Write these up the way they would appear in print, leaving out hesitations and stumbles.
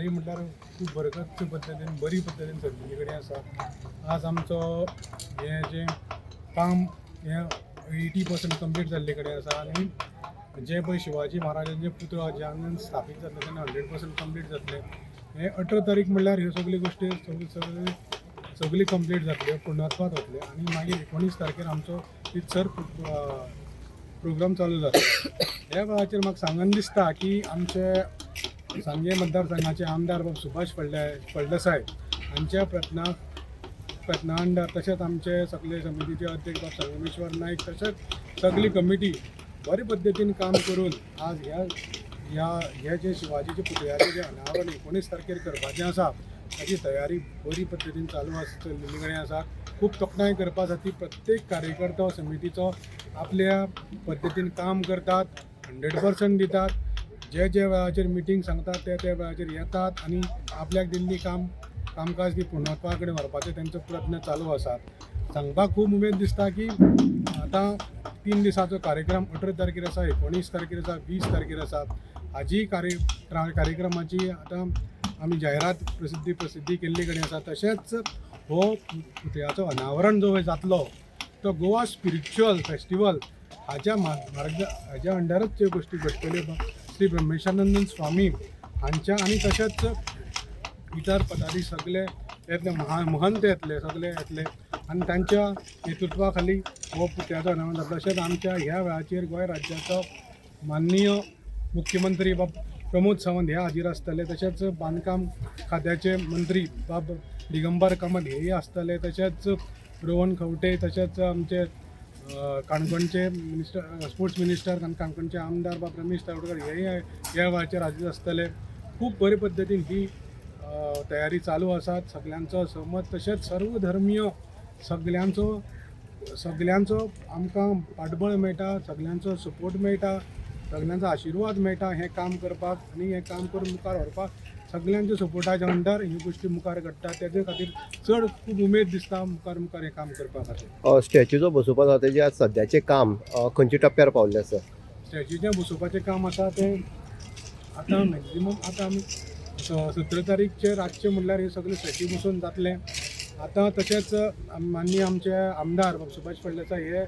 तयारी म्हटल्यार खूब बरगत पद्दतीन बरी पद्दतीन समिती कडेन आसा. आज आमचो हें जें काम हें 80% कंप्लीट जाल्ले कडेन आसा आनी जे पळय शिवाजी महाराजांचे पुतळो जेन्ना स्थापीत जातले तेन्ना 100% कंप्लीट जातले. हे 18 तारीख म्हणल्यार ह्यो सगळ्यो गोश्टी सगळी कंप्लीट जातल्यो, पूर्णत्वाक वतले आनी मागीर 19 तारखेर आमचो रितसर प्रोग्राम चालू जाता. ह्या वेळाचेर म्हाका सांगन दिसता की आमचे सांगे मतदारसंघाचे आमदार बाब सुभाष फळदेसाय हांच्या प्रयत्ना अंडर तशेंच आमचे सगळे समितीचे अध्यक्ष बाब संगमेश्वर नायक तशेंच सगळी कमिटी बरे पद्दतीन काम करून आज ह्या जे शिवाजीचे पुतळ्याचे जे अनावरण 19 तारखेर करपाचें आसा ताची तयारी बरी पद्दतीन चालू चलिल्ली कडेन आसा. खूब तोखणाय करपा खातीर प्रत्येक कार्यकर्तो समितीचो आपल्या पद्दतीन काम करतात, 100% दितात. जे वेळाचेर मिटींग सांगतात ते वेळाचेर येतात आनी आपल्याक दिल्ली कामकाज ती पूर्णत्वा कडेन व्हरपाचे तेंचो प्रयत्न चालू आसात. सांगपाक खूब उमेद दिसता की आतां 3 दिसाचो कार्यक्रम 18 तारखेर आसा, 19 तारखेर आसा, 20 तारखेर आसा. हाजी कार्यक्रमाची आतां आमी जायरात प्रसिद्धी केल्ली कडेन आसा. तशेंच हो पुतळ्याचो अनावरण जो जातलो तो गोवा स्पिरिच्युअल फेस्टिवल हाज्या अंडरच त्यो गोश्टी घडटल्यो. श्री ब्रह्मेशानंद स्वामी हांच्या आनी तशेंच इतर पदाधिकारी सगळे येतले, महंत येतले, सगळे येतले आनी तांच्या नेतृत्वा खाली हो पुतळ्याचो अनावरण जातलो. तशेंच आमच्या ह्या वेळाचेर गोंय राज्याचो माननीय मुख्यमंत्री बाब प्रमोद सावंत हे हाजीर आसतले. तशेंच बांदकाम खात्याचे मंत्री बाब दिगंबर कामत हेय आसतले. तशेंच रोहन खंवटे, तशेंच आमचे काणकोणचे स्पोर्ट्स मिनिस्टर काणकोणचे आमदार बाब रमेश तवडकर हेय ह्या वेळाचेर हाजीर आसतले. खूब बरे पद्दतीन ही तयारी चालू आसा. सगळ्यांचो सहमत तशेंच सर्व धर्मीय सगळ्यांचो आमकां पाठबळ मेळटा, सगळ्यांचो सपोर्ट मेळटा, सगळ्यांचो आशिर्वाद मेळटा हें काम करपाक आनी हें काम करून मुखार व्हरपाक. सगळ्यांच्या सपोर्टाच्या अंडर ही गोश्टी मुखार घडटा. तेजे खातीर चड खूब उमेद दिसता मुखार हे काम करपा खातीर. स्टॅच्यूचो बसोवपाक जाता तेजे आज सद्याचें काम खंयच्या टप्प्यार पावल्लें आसा? स्टॅच्यूचें बसोवपाचें काम आसा तें आतां मॅक्झिमम आतां आमी 17 तारीखचे रातचे म्हणल्यार हे सगळे स्टॅच्यू बसोवन जातले. आतां तशेंच माननीय आमचे आमदार सुभाष फळदेसाय हे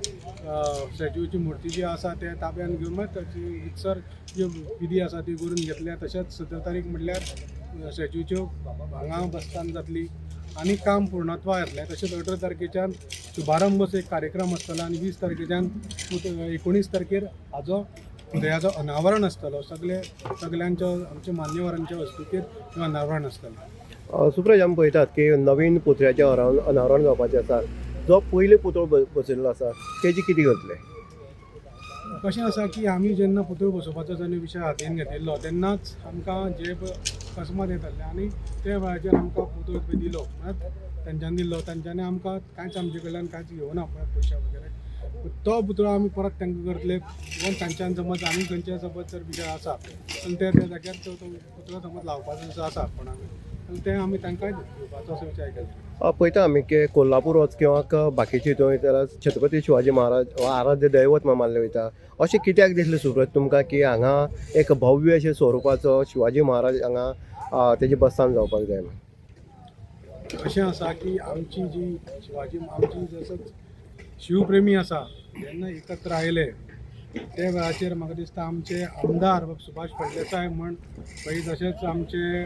स्टॅच्यूची मुर्ती जी आसा ते ताब्यान घेवन ताची रितसर ज्यो विधी आसा ती करून घेतल्या. तशेंच 17 तारीख म्हणल्यार स्टॅच्यूच्यो हांगा बसतान जातली आनी काम पूर्णत्वा येतलें. तशेंच 18 तारखेच्यान शुभारंभ एक कार्यक्रम आसतलो आनी 20 तारखेच्यान 19 तारखेर हाजो पुतळ्याचो अनावरण आसतलो. सगळ्यांच्या आमच्या मान्यवरांच्या हस्तुकीर अनावरण आसतलें. सुप्रज आमी पळयतात की नवीन पुतळ्याचें अनावरण जावपाचें आसा. जो पयलीं पुतळो बसयल्लो आसा तेजी कितें करतले? कशें आसा की आमी जेन्ना पुतळो बसोवपाचो जेन्ना विशय हातीन घेतिल्लो तेन्नाच आमकां जे अकस्मात येताले आनी त्या वेळाचेर आमकां पुतळो दिलो. तेंच्यांनी दिल्लो, तेंच्यांनी आमकां कांयच आमचे कडल्यान कांयच घेवना पयशे वगैरे. तो पुतळो आमी परत तांकां करतले. इवन तांच्यान समज आनी खंयचे समज जर विशय आसा जाल्यार त्या जाग्यार तो पुतळो समज लावपाचो आसा कोणाक ते आमी तांकां दिवपाचो असो विचार केला. पळयता आमी की कोल्हापूर वच किंवा बाकीचे हितून वयता छत्रपती शिवाजी महाराज हो आराध्य दैवत म्हणून मानले वयता. अशें कित्याक दिसलें सुप्रज तुमकां की हांगा एक भव्य अशें स्वरुपाचो शिवाजी महाराज हांगा तेजी बसस्थान जावपाक जाय म्हणून? अशें आसा की आमची जी शिवाजी आमची जसो शिवप्रेमी आसा जेन्ना एकत्र आयले त्या वेळाचेर म्हाका दिसता आमचे आमदार बाब सुभाष फळदेसाय म्हण पळय, तशेंच आमचे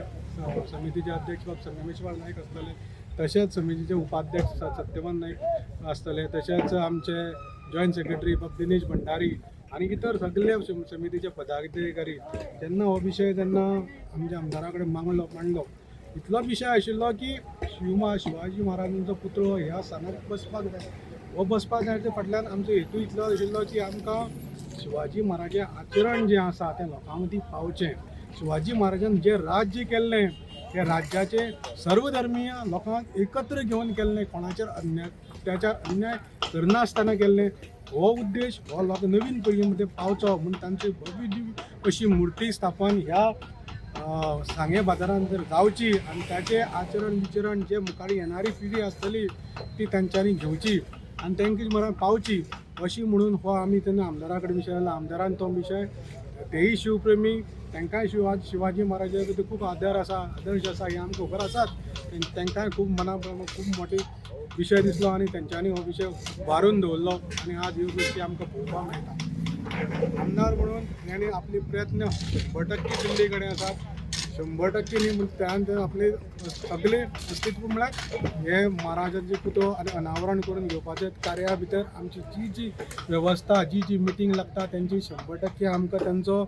समितीचे अध्यक्ष बाब संगमेश्वर नायक आसतले, तशेंच समितीचे उपाध्यक्ष सत्यवान नायक आसतले, तशेंच आमचे जॉयंट सेक्रेटरी बाब दिनेश भंडारी आनी इतर सगळे समितीचे पदाधिकारी जेन्ना हो विशय जेन्ना आमच्या आमदारा कडेन मांडलो इतलो विशय आशिल्लो की शिवाजी महाराजांचो पुतळो ह्या स्थानार बसपाक जाय. हो बसपाक जाय ते फाटल्यान आमचो हेतू इतलो आशिल्लो की आमकां शिवाजी महाराजाचें आचरण जें आसा तें लोकां मदीं पावचें. शिवाजी महाराजान जें राज्य केल्लें त्या राज्याचे सर्वधर्मीय लोकांक एकत्र घेवन केल्लें, कोणाचेर अत्याचार अन्याय करनासतना केल्लें. हो उद्देश हो लोक नवीन पिळगे मध्ये पावचो म्हूण तांची भव्य दिव्य अशी मूर्ती स्थापन ह्या सांगे बाजारांत जर जावची आनी ताचें आचरण विचरण जे मुखार येणारी पिढी आसतली ती तांच्यांनी घेवची आनी तांचे म्हऱ्यान पावची अशी म्हणून हो आमी तेन्ना आमदारा कडेन विशय आमदारान तो विशय तेही शिवप्रेमी तांकांय शिवाजी महाराजा बद्दल खूब आदर आसा, आदर्श आसा हे आमकां खबर आसात. तांकांय खूब मना खूब मोठे विशय दिसलो आनी तेंच्यांनी हो विशय उबारून दवरलो आनी आज ह्यो गोश्टी आमकां पळोवपाक मेळटा. आमदार म्हणून हेणे आपले प्रयत्न 100% केल्ले कडेन आसात. 100% न्ही पूण त्यान आपले सगळे अस्तित्व म्हळ्यार हे महाराजांचे पुतळो आनी अनावरण करून घेवपाचे कार्या भितर आमची जी वेवस्था जी मिटींग लागता त्यांची 100% आमकां तांचो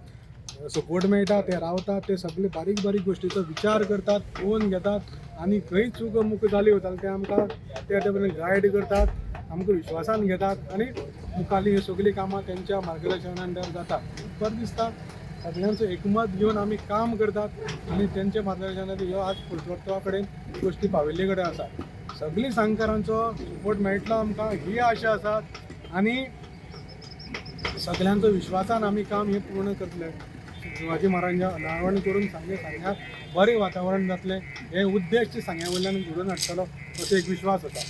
सपोर्ट मेळटा. ते रावतात, ते सगळे बारीक बारीक गोश्टीचो विचार करतात, पळोवन घेतात आनी खंय चूक मुख जाली वता ते आमकां ते गायड करतात, आमकां विश्वासान घेतात आनी मुखाल्ली ही सगळीं कामां त्यांच्या मार्गदर्शनान जाता. बरें दिसता. सगळ्यांचो एकमत घेवन आमी काम करतात आनी तेंच्या मार्गदर्शनान ह्यो आज पुर्तुत्वा कडेन गोश्टी पाविल्ले कडेन आसा. सगळीं सांगकारांचो सपोर्ट मेळटलो आमकां ही आशा आसा आनी सगळ्यांचो विश्वासान आमी काम हे पूर्ण करतले. शिवाजी महाराजांच्या अनावरण करून सांग्यार बरें वातावरण जातलें हे उद्देश सांग्या वयल्यान घडोवन हाडटलो असो एक विश्वास आसा.